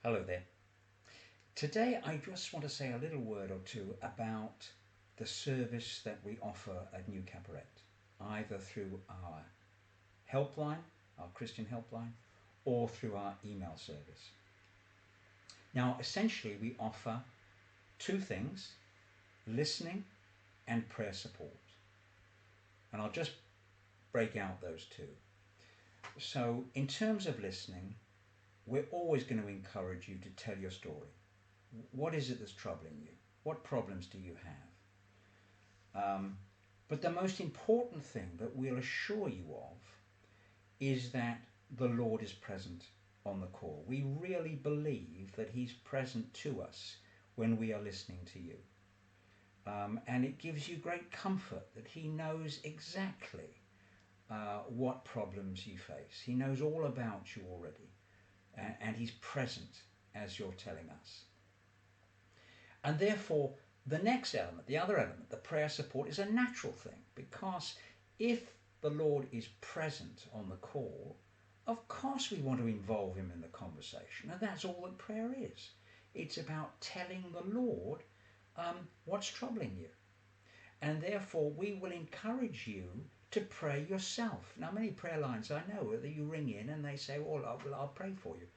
Hello there. Today I just want to say a little word or two about the service that we offer at New Caperet, either through our helpline, our Christian helpline, or through our email service. Now, essentially, we offer two things: listening and prayer support. And I'll just break out those two. So, in terms of listening, we're always going to encourage you to tell your story. What is it that's troubling you? What problems do you have? But the most important thing that we'll assure you of is that the Lord is present on the call. We really believe that He's present to us when we are listening to you. And it gives you great comfort that He knows exactly what problems you face. He knows all about you already. And He's present as you're telling us. And therefore, the next element, the other element, the prayer support, is a natural thing, because if the Lord is present on the call, of course we want to involve Him in the conversation, and that's all that prayer is. It's about telling the Lord what's troubling you. And therefore, we will encourage you to pray yourself. Now, many prayer lines I know that you ring in and they say, well, I'll pray for you.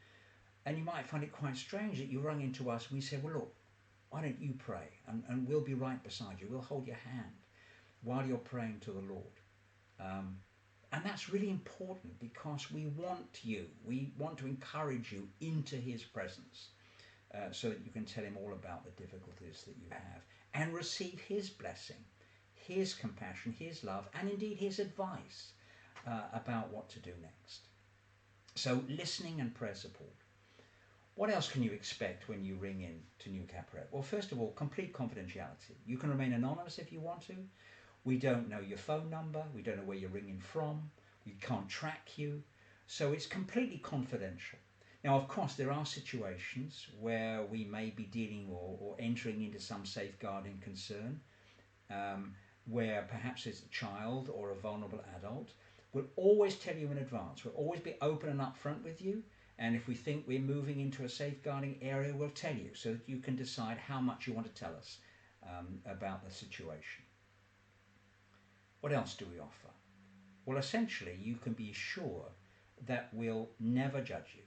And you might find it quite strange that you rung into us and we say, well, look, why don't you pray? And we'll be right beside you. We'll hold your hand while you're praying to the Lord. And that's really important, because we want to encourage you into His presence so that you can tell Him all about the difficulties that you have and receive His blessing, His compassion, His love, and indeed His advice about what to do next. So listening and prayer support. What else can you expect when you ring in to New Caperet? Well, first of all, complete confidentiality. You can remain anonymous if you want to. We don't know your phone number. We don't know where you're ringing from. We can't track you. So it's completely confidential. Now, of course, there are situations where we may be dealing or entering into some safeguarding concern, where perhaps it's a child or a vulnerable adult. We'll always tell you in advance. We'll always be open and upfront with you. And if we think we're moving into a safeguarding area, we'll tell you, so that you can decide how much you want to tell us about the situation. What else do we offer? Well, essentially, you can be sure that we'll never judge you.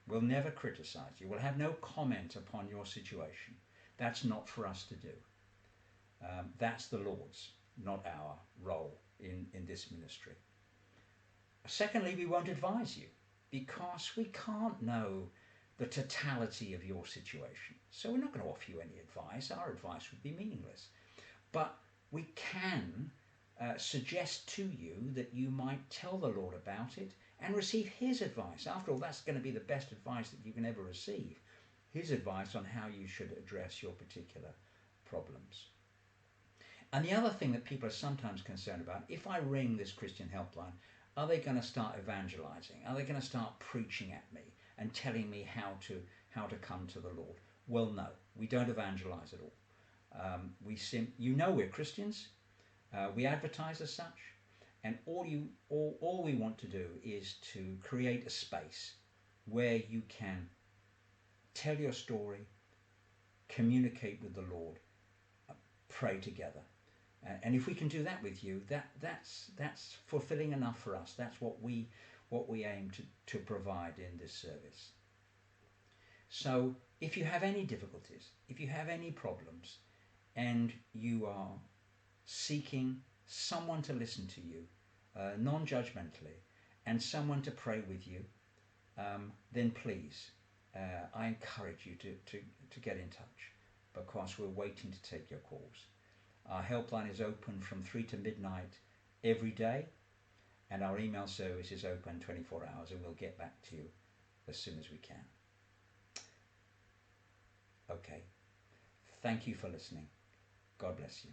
We'll never criticize you. We'll have no comment upon your situation. That's not for us to do. That's the Lord's, not our role in this ministry. Secondly, we won't advise you, because we can't know the totality of your situation. So we're not going to offer you any advice. Our advice would be meaningless. But we can suggest to you that you might tell the Lord about it and receive His advice. After all, that's going to be the best advice that you can ever receive. His advice on how you should address your particular problems. And the other thing that people are sometimes concerned about, if I ring this Christian helpline, are they going to start evangelizing? Are they going to start preaching at me and telling me how to come to the Lord? Well, no, we don't evangelize at all. We're Christians. We advertise as such, and all we want to do is to create a space where you can tell your story, communicate with the Lord, pray together. And if we can do that with you, that's fulfilling enough for us. That's what we aim to provide in this service. So if you have any difficulties, if you have any problems, and you are seeking someone to listen to you non-judgmentally, and someone to pray with you, then please, I encourage you to get in touch, because we're waiting to take your calls. Our helpline is open from 3 to midnight every day, and our email service is open 24 hours, and we'll get back to you as soon as we can. Okay. Thank you for listening. God bless you.